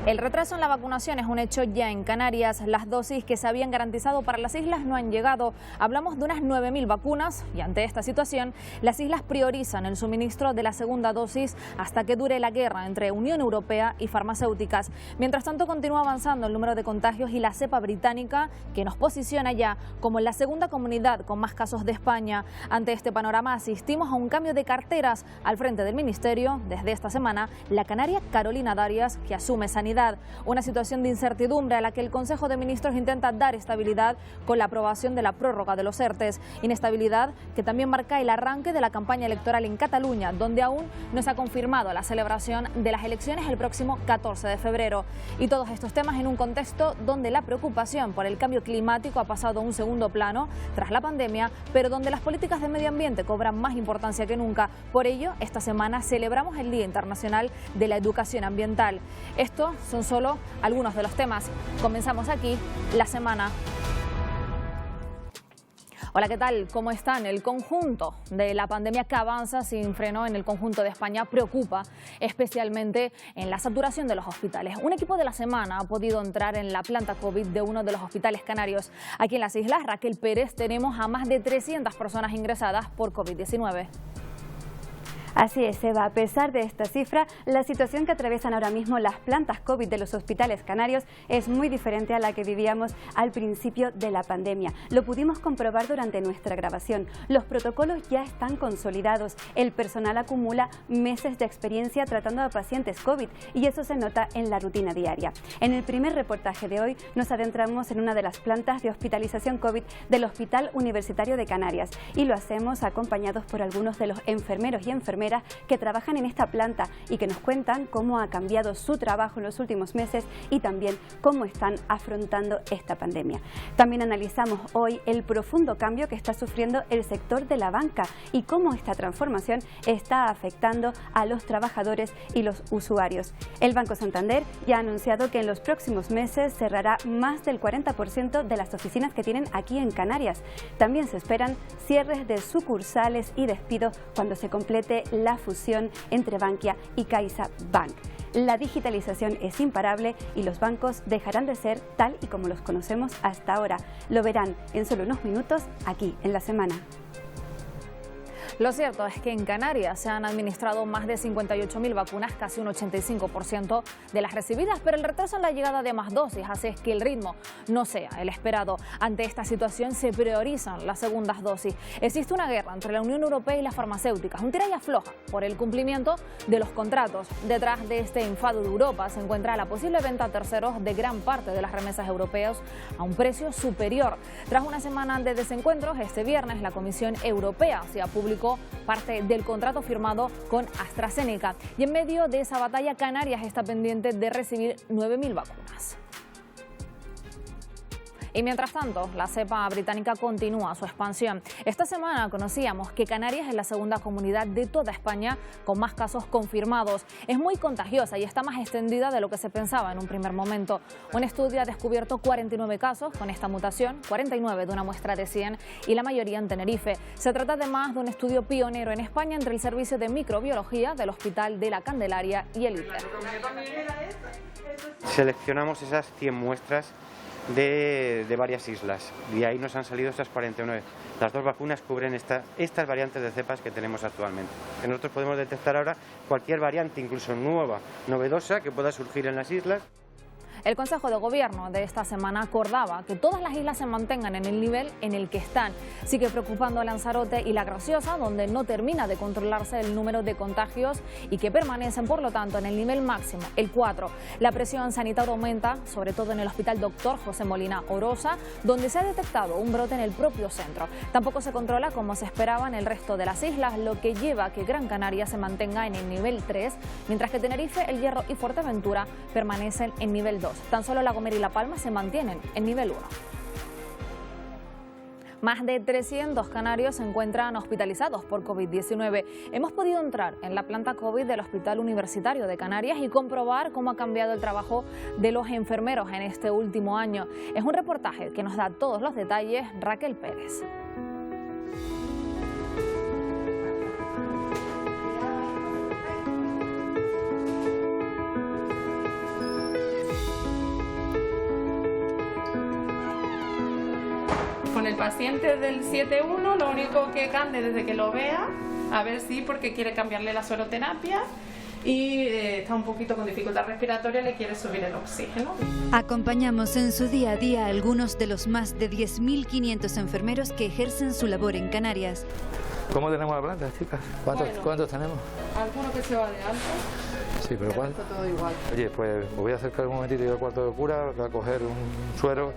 El retraso en la vacunación es un hecho ya en Canarias. Las dosis que se habían garantizado para las islas no han llegado. Hablamos de unas 9.000 vacunas y ante esta situación, las islas priorizan el suministro de la segunda dosis hasta que dure la guerra entre Unión Europea y farmacéuticas. Mientras tanto, continúa avanzando el número de contagios y la cepa británica, que nos posiciona ya como la segunda comunidad con más casos de España. Ante este panorama, asistimos a un cambio de carteras al frente del Ministerio. Desde esta semana, la canaria Carolina Darias, que asume Sanidad. Una situación de incertidumbre a la que el Consejo de Ministros intenta dar estabilidad con la aprobación de la prórroga de los ERTEs. Inestabilidad que también marca el arranque de la campaña electoral en Cataluña, donde aún no se ha confirmado la celebración de las elecciones el próximo 14 de febrero. Y todos estos temas en un contexto donde la preocupación por el cambio climático ha pasado a un segundo plano tras la pandemia, pero donde las políticas de medio ambiente cobran más importancia que nunca. Por ello, esta semana celebramos el Día Internacional de la Educación Ambiental. Estos son solo algunos de los temas. Comenzamos aquí la semana. Hola, ¿qué tal? ¿Cómo están? El conjunto de la pandemia que avanza sin freno en el conjunto de España preocupa, especialmente en la saturación de los hospitales. Un equipo de la semana ha podido entrar en la planta COVID de uno de los hospitales canarios. Aquí en las islas, Raquel Pérez, tenemos a más de 300 personas ingresadas por COVID-19. Así es, Eva. A pesar de esta cifra, la situación que atraviesan ahora mismo las plantas COVID de los hospitales canarios es muy diferente a la que vivíamos al principio de la pandemia. Lo pudimos comprobar durante nuestra grabación. Los protocolos ya están consolidados. El personal acumula meses de experiencia tratando a pacientes COVID y eso se nota en la rutina diaria. En el primer reportaje de hoy nos adentramos en una de las plantas de hospitalización COVID del Hospital Universitario de Canarias y lo hacemos acompañados por algunos de los enfermeros y enfermeras que trabajan en esta planta y que nos cuentan cómo ha cambiado su trabajo en los últimos meses y también cómo están afrontando esta pandemia. También analizamos hoy el profundo cambio que está sufriendo el sector de la banca y cómo esta transformación está afectando a los trabajadores y los usuarios. El Banco Santander ya ha anunciado que en los próximos meses cerrará más del 40% de las oficinas que tienen aquí en Canarias. También se esperan cierres de sucursales y despidos cuando se complete la fusión entre Bankia y CaixaBank. La digitalización es imparable y los bancos dejarán de ser tal y como los conocemos hasta ahora. Lo verán en solo unos minutos aquí en La Semana. Lo cierto es que en Canarias se han administrado más de 58.000 vacunas, casi un 85% de las recibidas, pero el retraso en la llegada de más dosis hace que el ritmo no sea el esperado. Ante esta situación se priorizan las segundas dosis. Existe una guerra entre la Unión Europea y las farmacéuticas, un tira y afloja por el cumplimiento de los contratos. Detrás de este enfado de Europa se encuentra la posible venta a terceros de gran parte de las remesas europeas a un precio superior. Tras una semana de desencuentros, este viernes la Comisión Europea se publicó parte del contrato firmado con AstraZeneca y en medio de esa batalla Canarias está pendiente de recibir 9.000 vacunas. Y mientras tanto, la cepa británica continúa su expansión. Esta semana conocíamos que Canarias es la segunda comunidad de toda España con más casos confirmados. Es muy contagiosa y está más extendida de lo que se pensaba en un primer momento. Un estudio ha descubierto 49 casos con esta mutación, 49 de una muestra de 100 y la mayoría en Tenerife. Se trata además de un estudio pionero en España entre el Servicio de Microbiología del Hospital de la Candelaria y el ITER. Seleccionamos esas 100 muestras de varias islas y ahí nos han salido estas 49. Las dos vacunas cubren estas variantes de cepas que tenemos actualmente. Nosotros podemos detectar ahora cualquier variante, incluso nueva, novedosa, que pueda surgir en las islas. El Consejo de Gobierno de esta semana acordaba que todas las islas se mantengan en el nivel en el que están. Sigue preocupando a Lanzarote y La Graciosa, donde no termina de controlarse el número de contagios y que permanecen, por lo tanto, en el nivel máximo, el 4. La presión sanitaria aumenta, sobre todo en el Hospital Dr. José Molina Orosa, donde se ha detectado un brote en el propio centro. Tampoco se controla como se esperaba en el resto de las islas, lo que lleva a que Gran Canaria se mantenga en el nivel 3, mientras que Tenerife, El Hierro y Fuerteventura permanecen en nivel 2. Tan solo La Gomera y La Palma se mantienen en nivel 1. Más de 300 canarios se encuentran hospitalizados por COVID-19. Hemos podido entrar en la planta COVID del Hospital Universitario de Canarias y comprobar cómo ha cambiado el trabajo de los enfermeros en este último año. Es un reportaje que nos da todos los detalles Raquel Pérez. el paciente del 7.1 lo único que cambia desde que lo vea, a ver si porque quiere cambiarle la sueroterapia y está un poquito con dificultad respiratoria, le quiere subir el oxígeno. Acompañamos en su día a día a algunos de los más de 10.500 enfermeros que ejercen su labor en Canarias. ¿Cómo tenemos la planta, chicas? ¿Cuántos tenemos? Alguno que se va de alto. Sí, pero ¿cuál? Está todo igual. Oye, pues me voy a acercar un momentito al cuarto de cura, voy a coger un suero.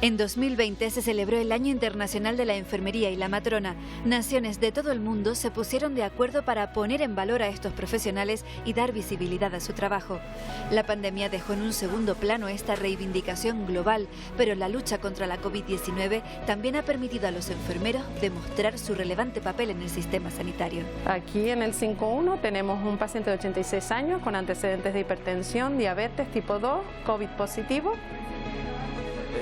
En 2020 se celebró el Año Internacional de la Enfermería y la Matrona. Naciones de todo el mundo se pusieron de acuerdo para poner en valor a estos profesionales y dar visibilidad a su trabajo. La pandemia dejó en un segundo plano esta reivindicación global, pero la lucha contra la COVID-19 también ha permitido a los enfermeros demostrar su relevante papel en el sistema sanitario. Aquí en el 5.1 tenemos un paciente de 86 años con antecedentes de hipertensión, diabetes tipo 2, COVID positivo.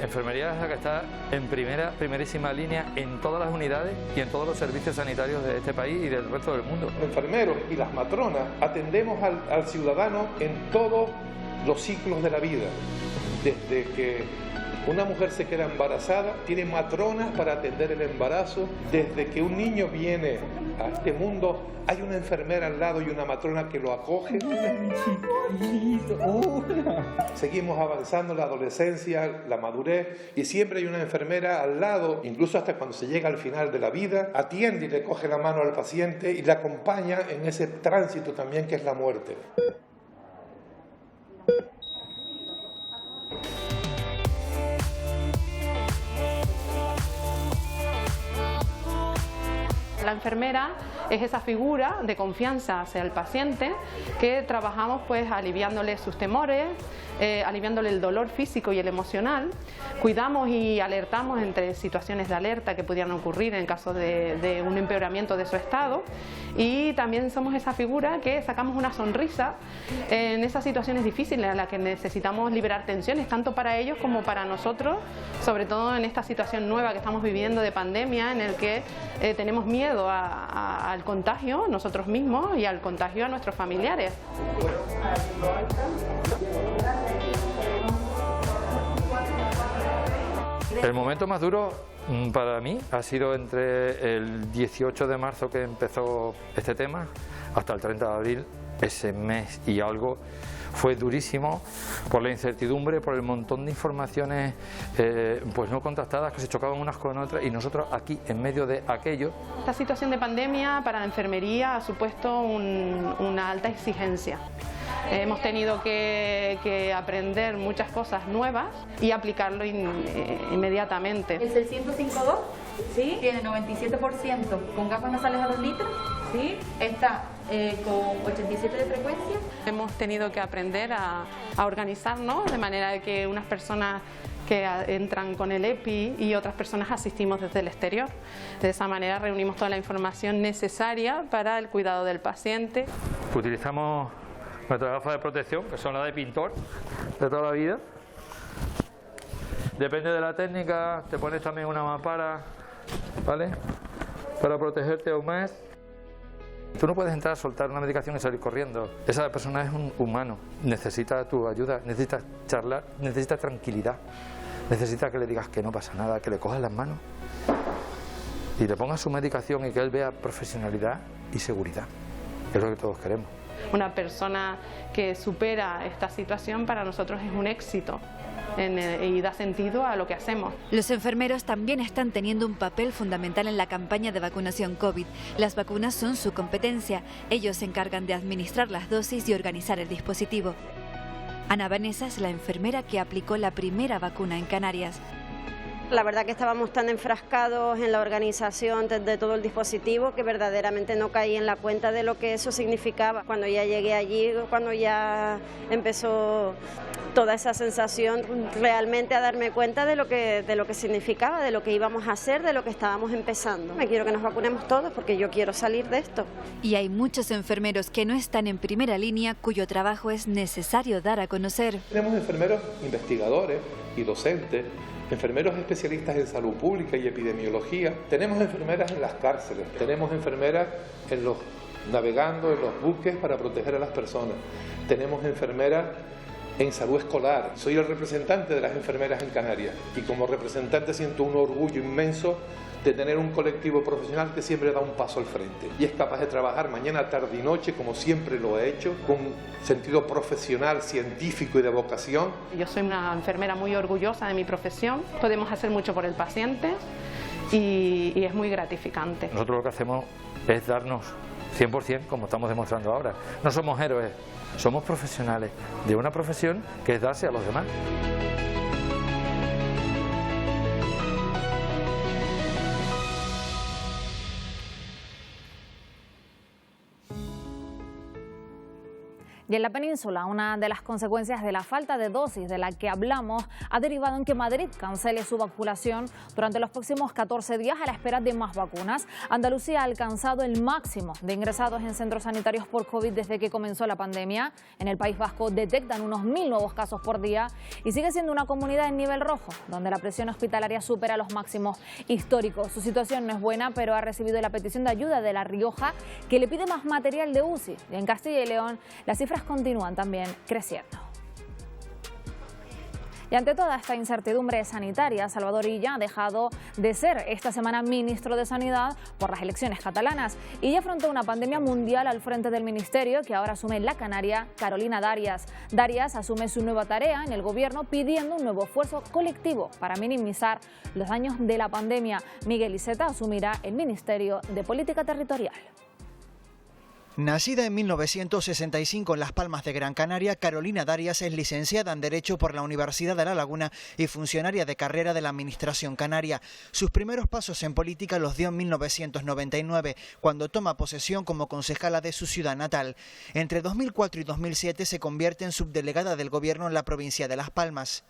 Enfermería es la que está en primerísima línea en todas las unidades y en todos los servicios sanitarios de este país y del resto del mundo. Los enfermeros y las matronas atendemos al ciudadano en todos los ciclos de la vida. Desde que una mujer se queda embarazada, tiene matronas para atender el embarazo. Desde que un niño viene a este mundo, hay una enfermera al lado y una matrona que lo acoge. Seguimos avanzando en la adolescencia, la madurez, y siempre hay una enfermera al lado, incluso hasta cuando se llega al final de la vida, atiende y le coge la mano al paciente y le acompaña en ese tránsito también que es la muerte. La enfermera es esa figura de confianza hacia el paciente que trabajamos pues aliviándole sus temores, aliviándole el dolor físico y el emocional. Cuidamos y alertamos entre situaciones de alerta que pudieran ocurrir en caso de un empeoramiento de su estado, y también somos esa figura que sacamos una sonrisa en esas situaciones difíciles en las que necesitamos liberar tensiones, tanto para ellos como para nosotros, sobre todo en esta situación nueva que estamos viviendo de pandemia, en el que tenemos miedo al contagio nosotros mismos y al contagio a nuestros familiares. El momento más duro para mí ha sido entre el 18 de marzo que empezó este tema hasta el 30 de abril, ese mes y algo. Fue durísimo por la incertidumbre, por el montón de informaciones pues no contactadas que se chocaban unas con otras, y nosotros aquí en medio de aquello. Esta situación de pandemia para la enfermería ha supuesto una alta exigencia. Hemos tenido que aprender muchas cosas nuevas y aplicarlo inmediatamente. El 605.2, ¿sí? Tiene 97% con gafas nasales a 2 litros, ¿sí? Está con 87 de frecuencia. Hemos tenido que aprender a organizarnos de manera de que unas personas que entran con el EPI y otras personas asistimos desde el exterior. De esa manera reunimos toda la información necesaria para el cuidado del paciente. Utilizamos nuestras gafas de protección, que son las de pintor de toda la vida. Depende de la técnica, te pones también una mampara, ¿vale? Para protegerte aún más. Tú no puedes entrar a soltar una medicación y salir corriendo. Esa persona es un humano, necesita tu ayuda, necesita charlar, necesita tranquilidad, necesita que le digas que no pasa nada, que le cojas las manos y le pongas su medicación y que él vea profesionalidad y seguridad. Es lo que todos queremos. Una persona que supera esta situación para nosotros es un éxito y da sentido a lo que hacemos. Los enfermeros también están teniendo un papel fundamental en la campaña de vacunación COVID. Las vacunas son su competencia. Ellos se encargan de administrar las dosis y organizar el dispositivo. Ana Vanessa es la enfermera que aplicó la primera vacuna en Canarias. La verdad que estábamos tan enfrascados en la organización de todo el dispositivo que verdaderamente no caí en la cuenta de lo que eso significaba. Cuando ya llegué allí, cuando ya empezó toda esa sensación, realmente a darme cuenta de lo que significaba, de lo que íbamos a hacer, de lo que estábamos empezando. Me quiero que nos vacunemos todos porque yo quiero salir de esto. Y hay muchos enfermeros que no están en primera línea, cuyo trabajo es necesario dar a conocer. Tenemos enfermeros investigadores y docentes, enfermeros especialistas en salud pública y epidemiología, tenemos enfermeras en las cárceles, tenemos enfermeras navegando en los buques para proteger a las personas, tenemos enfermeras en salud escolar. Soy el representante de las enfermeras en Canarias y como representante siento un orgullo inmenso de tener un colectivo profesional que siempre da un paso al frente y es capaz de trabajar mañana, tarde y noche, como siempre lo ha hecho, con sentido profesional, científico y de vocación. Yo soy una enfermera muy orgullosa de mi profesión, podemos hacer mucho por el paciente y es muy gratificante. Nosotros lo que hacemos es darnos 100% como estamos demostrando ahora. No somos héroes, somos profesionales de una profesión que es darse a los demás. Y en la península, una de las consecuencias de la falta de dosis de la que hablamos ha derivado en que Madrid cancele su vacunación durante los próximos 14 días a la espera de más vacunas. Andalucía ha alcanzado el máximo de ingresados en centros sanitarios por COVID desde que comenzó la pandemia. En el País Vasco detectan unos 1000 nuevos casos por día y sigue siendo una comunidad en nivel rojo, donde la presión hospitalaria supera los máximos históricos. Su situación no es buena, pero ha recibido la petición de ayuda de La Rioja, que le pide más material de UCI. Y en Castilla y León, las cifras continúan también creciendo. Y ante toda esta incertidumbre sanitaria, Salvador Illa ha dejado de ser esta semana ministro de Sanidad por las elecciones catalanas. Illa afrontó una pandemia mundial al frente del ministerio que ahora asume la canaria Carolina Darias. Darias asume su nueva tarea en el gobierno pidiendo un nuevo esfuerzo colectivo para minimizar los daños de la pandemia. Miguel Iceta asumirá el Ministerio de Política Territorial. Nacida en 1965 en Las Palmas de Gran Canaria, Carolina Darias es licenciada en Derecho por la Universidad de La Laguna y funcionaria de carrera de la Administración canaria. Sus primeros pasos en política los dio en 1999, cuando toma posesión como concejala de su ciudad natal. Entre 2004 y 2007 se convierte en subdelegada del Gobierno en la provincia de Las Palmas.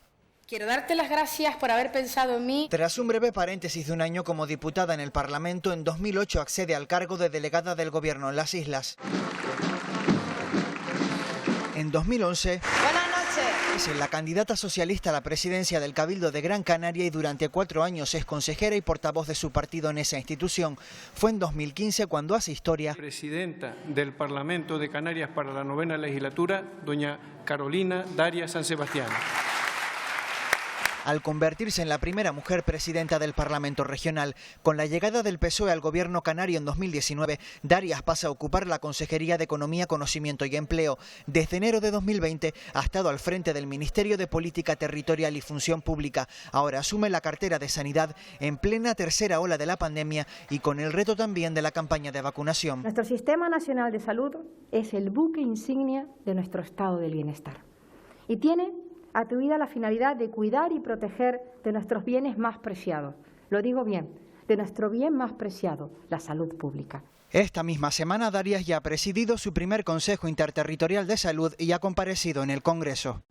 Quiero darte las gracias por haber pensado en mí. Tras un breve paréntesis de un año como diputada en el Parlamento, en 2008 accede al cargo de delegada del Gobierno en las islas. En 2011 es la candidata socialista a la presidencia del Cabildo de Gran Canaria y durante 4 años es consejera y portavoz de su partido en esa institución. Fue en 2015 cuando hace historia. Presidenta del Parlamento de Canarias para la 9ª legislatura, doña Carolina Darias San Sebastián. Al convertirse en la primera mujer presidenta del Parlamento regional. Con la llegada del PSOE al gobierno canario en 2019, Darias pasa a ocupar la Consejería de Economía, Conocimiento y Empleo. Desde enero de 2020 ha estado al frente del Ministerio de Política Territorial y Función Pública. Ahora asume la cartera de Sanidad en plena tercera ola de la pandemia y con el reto también de la campaña de vacunación. Nuestro Sistema Nacional de Salud es el buque insignia de nuestro estado del bienestar y tiene atribuida la finalidad de cuidar y proteger de nuestros bienes más preciados. Lo digo bien, de nuestro bien más preciado, la salud pública. Esta misma semana Darias ya ha presidido su primer Consejo Interterritorial de Salud y ha comparecido en el Congreso.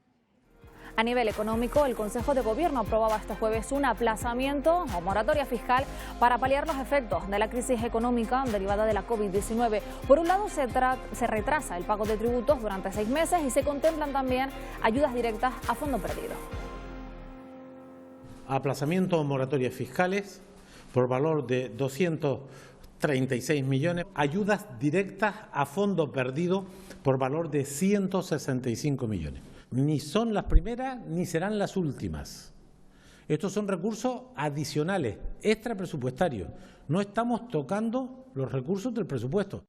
A nivel económico, el Consejo de Gobierno aprobaba este jueves un aplazamiento o moratoria fiscal para paliar los efectos de la crisis económica derivada de la COVID-19. Por un lado, se retrasa el pago de tributos durante 6 meses y se contemplan también ayudas directas a fondo perdido. Aplazamiento o moratorias fiscales por valor de 236 millones, ayudas directas a fondo perdido por valor de 165 millones. Ni son las primeras ni serán las últimas. Estos son recursos adicionales, extrapresupuestarios. No estamos tocando los recursos del presupuesto.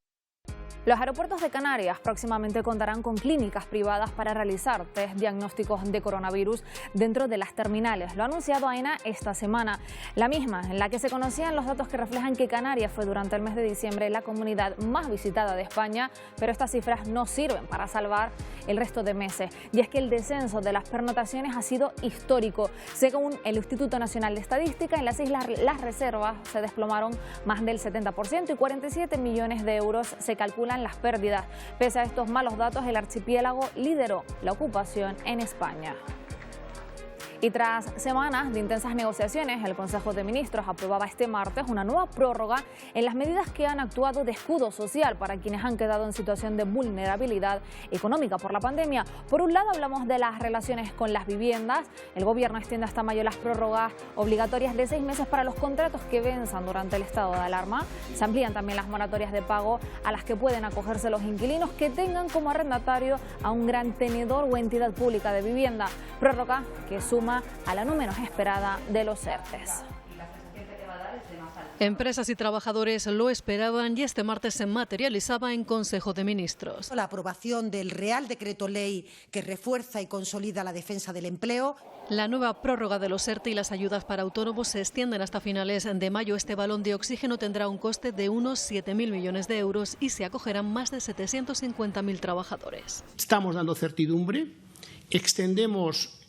Los aeropuertos de Canarias próximamente contarán con clínicas privadas para realizar test diagnósticos de coronavirus dentro de las terminales. Lo ha anunciado AENA esta semana, la misma en la que se conocían los datos que reflejan que Canarias fue durante el mes de diciembre la comunidad más visitada de España, pero estas cifras no sirven para salvar el resto de meses. Y es que el descenso de las pernotaciones ha sido histórico. Según el Instituto Nacional de Estadística, en las islas las reservas se desplomaron más del 70% y 47 millones de euros se calculan las pérdidas. Pese a estos malos datos, el archipiélago lideró la ocupación en España. Y tras semanas de intensas negociaciones, el Consejo de Ministros aprobaba este martes una nueva prórroga en las medidas que han actuado de escudo social para quienes han quedado en situación de vulnerabilidad económica por la pandemia. Por un lado, hablamos de las relaciones con las viviendas. El gobierno extiende hasta mayo las prórrogas obligatorias de 6 meses para los contratos que venzan durante el estado de alarma. Se amplían también las moratorias de pago a las que pueden acogerse los inquilinos que tengan como arrendatario a un gran tenedor o entidad pública de vivienda. Prórroga que suma a la no menos esperada de los ERTEs. Empresas y trabajadores lo esperaban y este martes se materializaba en Consejo de Ministros. La aprobación del Real Decreto Ley que refuerza y consolida la defensa del empleo. La nueva prórroga de los ERTE y las ayudas para autónomos se extienden hasta finales de mayo. Este balón de oxígeno tendrá un coste de unos 7.000 millones de euros y se acogerán más de 750.000 trabajadores. Estamos dando certidumbre, extendemos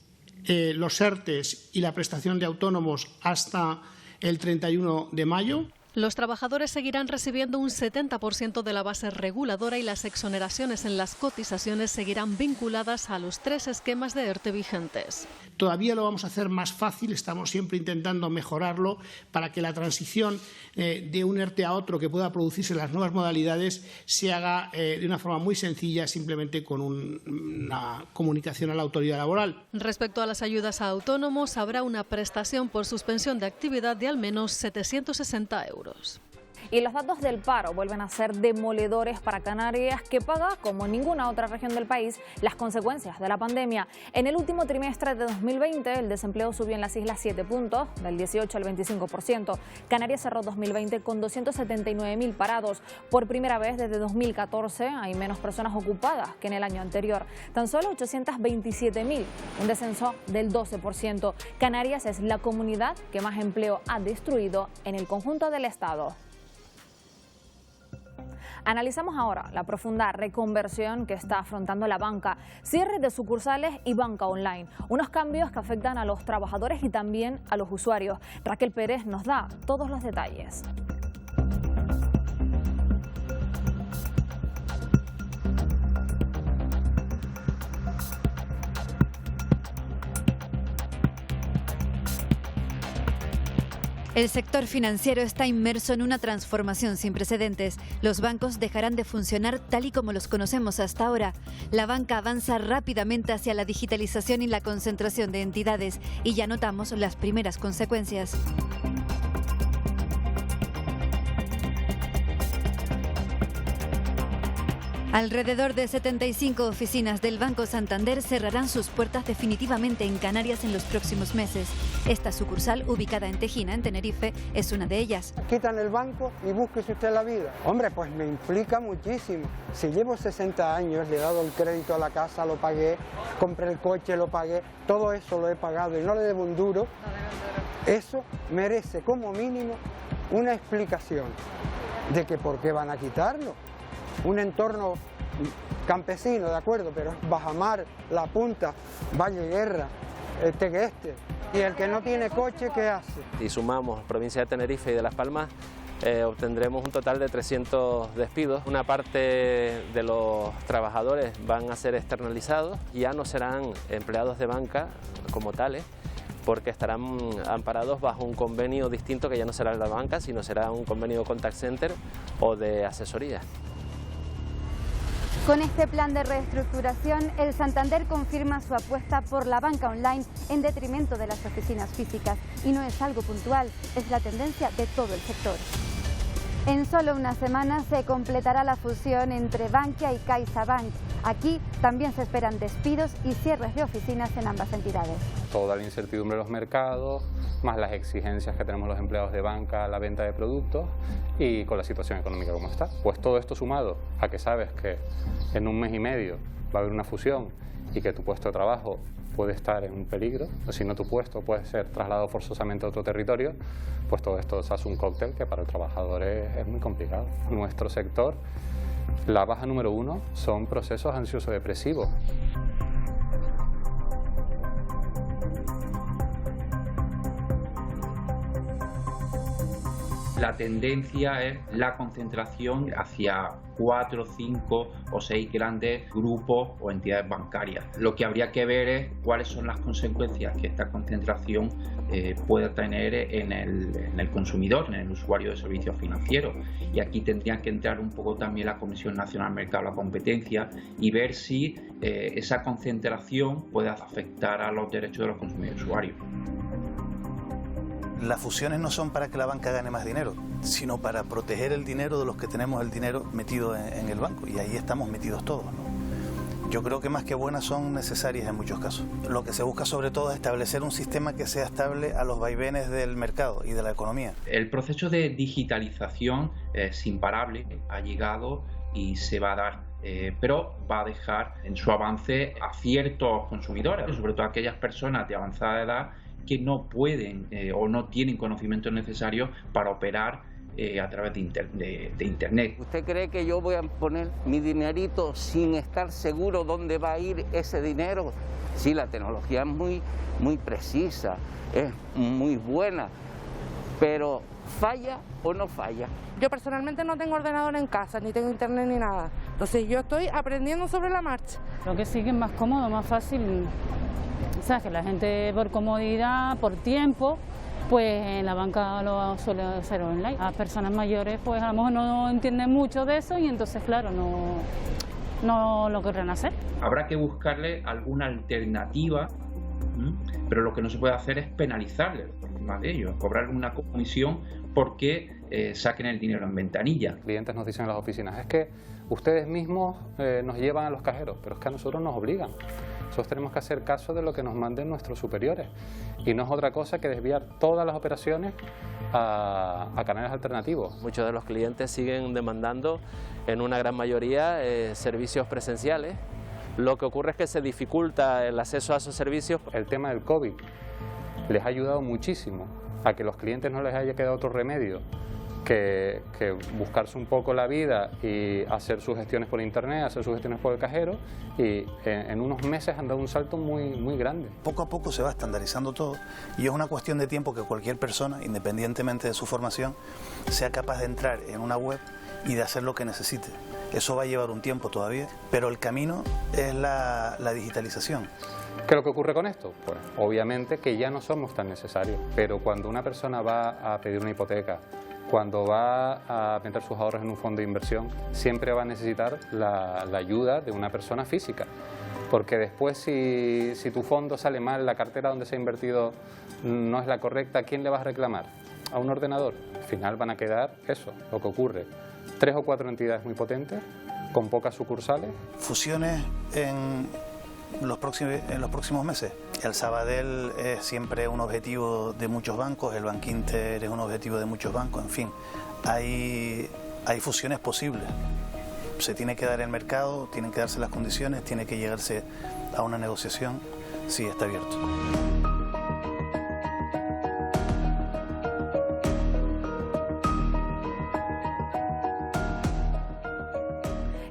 los ERTEs y la prestación de autónomos hasta el 31 de mayo. Los trabajadores seguirán recibiendo un 70% de la base reguladora y las exoneraciones en las cotizaciones seguirán vinculadas a los 3 esquemas de ERTE vigentes. Todavía lo vamos a hacer más fácil, estamos siempre intentando mejorarlo para que la transición de un ERTE a otro que pueda producirse en las nuevas modalidades se haga de una forma muy sencilla, simplemente con una comunicación a la autoridad laboral. Respecto a las ayudas a autónomos, habrá una prestación por suspensión de actividad de al menos 760 euros. Y los datos del paro vuelven a ser demoledores para Canarias, que paga, como ninguna otra región del país, las consecuencias de la pandemia. En el último trimestre de 2020, el desempleo subió en las islas 7 puntos, del 18 al 25%. Canarias cerró 2020 con 279.000 parados. Por primera vez desde 2014 hay menos personas ocupadas que en el año anterior. Tan solo 827.000, un descenso del 12%. Canarias es la comunidad que más empleo ha destruido en el conjunto del Estado. Analizamos ahora la profunda reconversión que está afrontando la banca, cierre de sucursales y banca online, unos cambios que afectan a los trabajadores y también a los usuarios. Raquel Pérez nos da todos los detalles. El sector financiero está inmerso en una transformación sin precedentes. Los bancos dejarán de funcionar tal y como los conocemos hasta ahora. La banca avanza rápidamente hacia la digitalización y la concentración de entidades y ya notamos las primeras consecuencias. Alrededor de 75 oficinas del Banco Santander cerrarán sus puertas definitivamente en Canarias en los próximos meses. Esta sucursal, ubicada en Tejina, en Tenerife, es una de ellas. Quitan el banco y búsquese usted la vida. Hombre, pues me implica muchísimo. Si llevo 60 años, le he dado el crédito a la casa, lo pagué, compré el coche, lo pagué, todo eso lo he pagado y no le debo un duro, eso merece como mínimo una explicación de que por qué van a quitarlo. Un entorno campesino, de acuerdo, pero Bajamar, La Punta, Valle Guerra, Tegueste. Y el que no tiene coche, ¿qué hace? Si sumamos provincia de Tenerife y de Las Palmas, obtendremos un total de 300 despidos. Una parte de los trabajadores van a ser externalizados, ya no serán empleados de banca como tales, porque estarán amparados bajo un convenio distinto que ya no será de la banca, sino será un convenio de contact center o de asesoría. Con este plan de reestructuración, el Santander confirma su apuesta por la banca online en detrimento de las oficinas físicas. Y no es algo puntual, es la tendencia de todo el sector. En solo una semana se completará la fusión entre Bankia y CaixaBank. Aquí también se esperan despidos y cierres de oficinas en ambas entidades. Toda la incertidumbre de los mercados, más las exigencias que tenemos los empleados de banca a la venta de productos y con la situación económica como está. Pues todo esto sumado a que sabes que en un mes y medio va a haber una fusión y que tu puesto de trabajo puede estar en un peligro, o si no tu puesto puede ser trasladado forzosamente a otro territorio, pues todo esto se hace un cóctel que para el trabajador es muy complicado. Nuestro sector, la baja número 1 son procesos ansioso-depresivos. La tendencia es la concentración hacia 4, 5 o 6 grandes grupos o entidades bancarias. Lo que habría que ver es cuáles son las consecuencias que esta concentración puede tener en el consumidor, en el usuario de servicios financieros. Y aquí tendría que entrar un poco también la Comisión Nacional del Mercado de la Competencia y ver si esa concentración puede afectar a los derechos de los consumidores y usuarios. Las fusiones no son para que la banca gane más dinero, sino para proteger el dinero de los que tenemos el dinero metido en el banco, y ahí estamos metidos todos, ¿no? Yo creo que más que buenas son necesarias en muchos casos. Lo que se busca sobre todo es establecer un sistema que sea estable a los vaivenes del mercado y de la economía. El proceso de digitalización es imparable, ha llegado y se va a dar. Pero va a dejar en su avance a ciertos consumidores, sobre todo aquellas personas de avanzada edad que no pueden o no tienen conocimientos necesarios para operar a través de Internet. ¿Usted cree que yo voy a poner mi dinerito sin estar seguro dónde va a ir ese dinero? Sí, la tecnología es muy precisa, es muy buena, pero ¿falla o no falla? Yo personalmente no tengo ordenador en casa, ni tengo internet ni nada. Entonces yo estoy aprendiendo sobre la marcha. Lo que sí que es más cómodo, más fácil. O sea, que la gente por comodidad, por tiempo, pues en la banca lo suele hacer online. A personas mayores pues a lo mejor no entienden mucho de eso y entonces claro, no lo querrán hacer. Habrá que buscarle alguna alternativa, pero lo que no se puede hacer es penalizarle por encima de ello, cobrar una comisión porque saquen el dinero en ventanilla. Clientes nos dicen en las oficinas, es que ustedes mismos nos llevan a los cajeros, pero es que a nosotros nos obligan. Nosotros tenemos que hacer caso de lo que nos manden nuestros superiores y no es otra cosa que desviar todas las operaciones a canales alternativos. Muchos de los clientes siguen demandando en una gran mayoría servicios presenciales. Lo que ocurre es que se dificulta el acceso a esos servicios. El tema del COVID les ha ayudado muchísimo a que los clientes no les haya quedado otro remedio que buscarse un poco la vida y hacer sus gestiones por internet, hacer sus gestiones por el cajero, y en unos meses han dado un salto muy grande. Poco a poco se va estandarizando todo y es una cuestión de tiempo que cualquier persona, independientemente de su formación, sea capaz de entrar en una web y de hacer lo que necesite. Eso va a llevar un tiempo todavía, pero el camino es la digitalización. ¿Qué es lo que ocurre con esto? Pues obviamente que ya no somos tan necesarios, pero cuando una persona va a pedir una hipoteca, cuando va a meter sus ahorros en un fondo de inversión, siempre va a necesitar la ayuda de una persona física. Porque después si tu fondo sale mal, la cartera donde se ha invertido no es la correcta, ¿a quién le vas a reclamar? ¿A un ordenador? Al final van a quedar eso, lo que ocurre. 3 o 4 entidades muy potentes, con pocas sucursales. Fusiones en los próximos meses. El Sabadell es siempre un objetivo de muchos bancos, el Bankinter es un objetivo de muchos bancos, en fin, hay fusiones posibles. Se tiene que dar el mercado, tienen que darse las condiciones, tiene que llegarse a una negociación, sí, está abierto.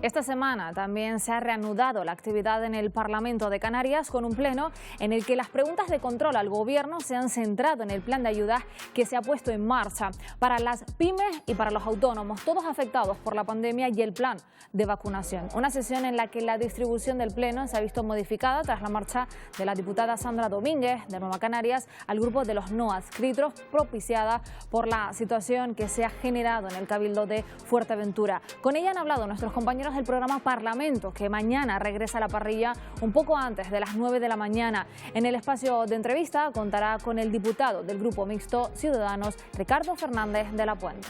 Esta semana también se ha reanudado la actividad en el Parlamento de Canarias con un pleno en el que las preguntas de control al gobierno se han centrado en el plan de ayuda que se ha puesto en marcha para las pymes y para los autónomos, todos afectados por la pandemia, y el plan de vacunación. Una sesión en la que la distribución del pleno se ha visto modificada tras la marcha de la diputada Sandra Domínguez de Nueva Canarias al grupo de los no adscritos, propiciada por la situación que se ha generado en el Cabildo de Fuerteventura. Con ella han hablado nuestros compañeros del programa Parlamento, que mañana regresa a la parrilla un poco antes de las 9 de la mañana. En el espacio de entrevista contará con el diputado del Grupo Mixto Ciudadanos, Ricardo Fernández de la Puente.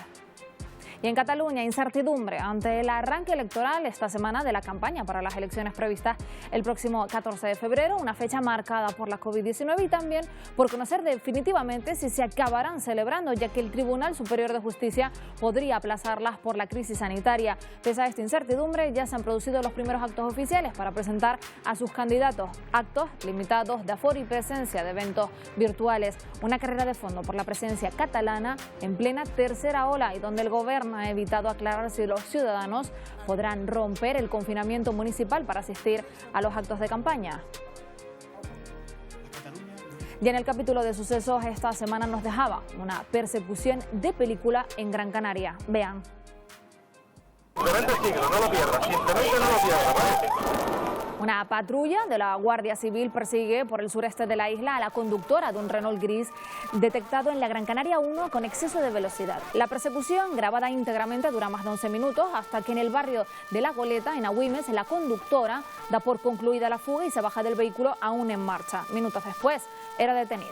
Y en Cataluña, incertidumbre ante el arranque electoral esta semana de la campaña para las elecciones previstas el próximo 14 de febrero, una fecha marcada por la COVID-19 y también por conocer definitivamente si se acabarán celebrando, ya que el Tribunal Superior de Justicia podría aplazarlas por la crisis sanitaria. Pese a esta incertidumbre, ya se han producido los primeros actos oficiales para presentar a sus candidatos, actos limitados de aforo y presencia de eventos virtuales. Una carrera de fondo por la presencia catalana en plena tercera ola y donde el gobierno ha evitado aclarar si los ciudadanos podrán romper el confinamiento municipal para asistir a los actos de campaña. Y en el capítulo de sucesos esta semana nos dejaba una persecución de película en Gran Canaria. Vean. Simplemente síguelo, no lo pierdas, simplemente no lo pierdas, ¿vale? Una patrulla de la Guardia Civil persigue por el sureste de la isla a la conductora de un Renault gris detectado en la Gran Canaria 1 con exceso de velocidad. La persecución, grabada íntegramente, dura más de 11 minutos hasta que en el barrio de La Goleta, en Agüimes, la conductora da por concluida la fuga y se baja del vehículo aún en marcha. Minutos después, era detenida.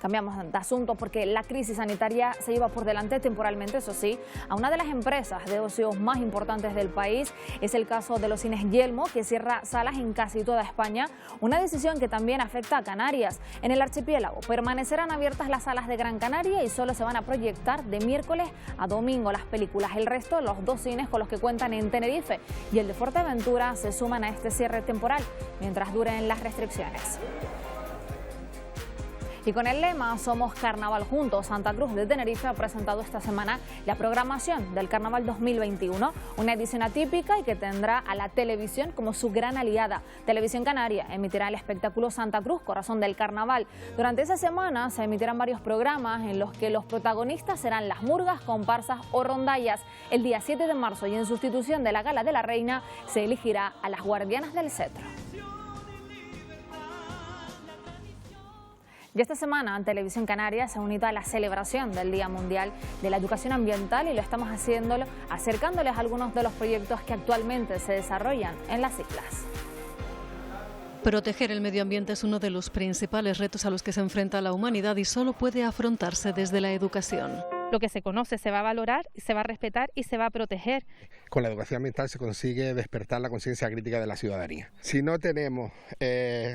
Cambiamos de asunto porque la crisis sanitaria se lleva por delante temporalmente, eso sí, a una de las empresas de ocio más importantes del país. Es el caso de los cines Yelmo, que cierra salas en casi toda España, una decisión que también afecta a Canarias. En el archipiélago permanecerán abiertas las salas de Gran Canaria y solo se van a proyectar de miércoles a domingo las películas. El resto, los 2 cines con los que cuentan en Tenerife y el de Fuerteventura, se suman a este cierre temporal mientras duren las restricciones. Y con el lema Somos Carnaval Juntos, Santa Cruz de Tenerife ha presentado esta semana la programación del Carnaval 2021, una edición atípica y que tendrá a la televisión como su gran aliada. Televisión Canaria emitirá el espectáculo Santa Cruz, Corazón del Carnaval. Durante esa semana se emitirán varios programas en los que los protagonistas serán las murgas, comparsas o rondallas. El día 7 de marzo y en sustitución de la Gala de la Reina se elegirá a las Guardianas del Cetro. Y esta semana Televisión Canaria se ha unido a la celebración del Día Mundial de la Educación Ambiental y lo estamos haciéndolo acercándoles a algunos de los proyectos que actualmente se desarrollan en las islas. Proteger el medio ambiente es uno de los principales retos a los que se enfrenta la humanidad y solo puede afrontarse desde la educación. Lo que se conoce se va a valorar, se va a respetar y se va a proteger. Con la educación ambiental se consigue despertar la conciencia crítica de la ciudadanía. Si no tenemos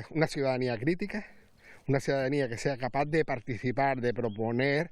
una ciudadanía crítica, una ciudadanía que sea capaz de participar, de proponer,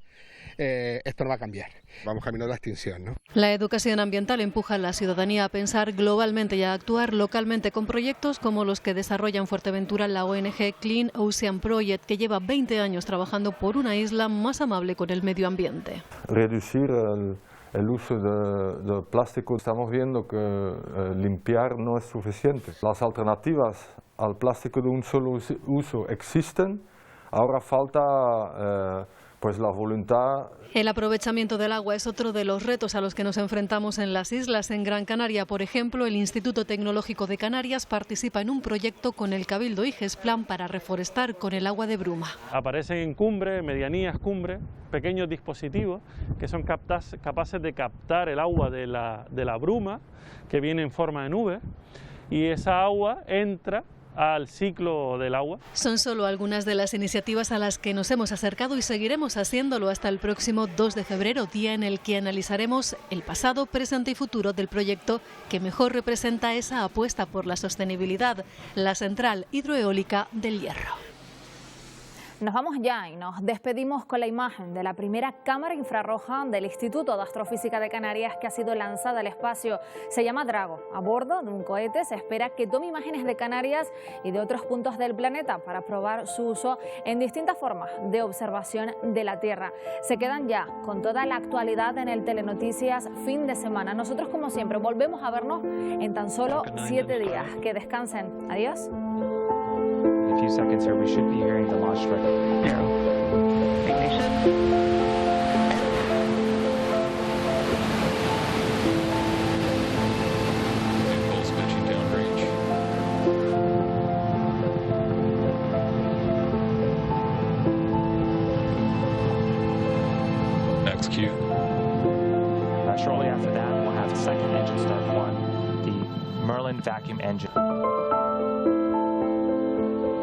esto no va a cambiar. Vamos camino de la extinción, ¿no? La educación ambiental empuja a la ciudadanía a pensar globalmente y a actuar localmente con proyectos como los que desarrolla en Fuerteventura la ONG Clean Ocean Project, que lleva 20 años trabajando por una isla más amable con el medio ambiente. Reducir el uso de plástico. Estamos viendo que limpiar no es suficiente. Las alternativas al plástico de un solo uso existen, ahora falta pues la voluntad. El aprovechamiento del agua es otro de los retos a los que nos enfrentamos en las islas. En Gran Canaria, por ejemplo, el Instituto Tecnológico de Canarias participa en un proyecto con el Cabildo y Gesplan para reforestar con el agua de bruma. Aparecen en cumbre, medianías cumbre, pequeños dispositivos que son capaces de captar el agua de la bruma que viene en forma de nube, y esa agua entra al ciclo del agua. Son solo algunas de las iniciativas a las que nos hemos acercado y seguiremos haciéndolo hasta el próximo 2 de febrero, día en el que analizaremos el pasado, presente y futuro del proyecto que mejor representa esa apuesta por la sostenibilidad, la central hidroeólica del Hierro. Nos vamos ya y nos despedimos con la imagen de la primera cámara infrarroja del Instituto de Astrofísica de Canarias que ha sido lanzada al espacio. Se llama Drago. A bordo de un cohete se espera que tome imágenes de Canarias y de otros puntos del planeta para probar su uso en distintas formas de observación de la Tierra. Se quedan ya con toda la actualidad en el Telenoticias fin de semana. Nosotros, como siempre, volvemos a vernos en tan solo 7 días. Que descansen. Adiós. Few seconds here, we should be hearing the launch strike. Arrow. Ignition. Impulse pitching downrange. Next cue. Shortly after that, we'll have the second engine start one, the Merlin vacuum engine.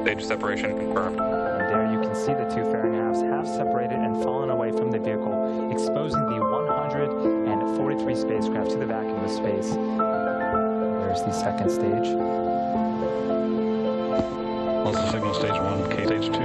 Stage separation confirmed. And there you can see the 2 fairing halves have separated and fallen away from the vehicle, exposing the 143 spacecraft to the vacuum of space. There's the second stage. Also signal stage 1, K stage 2.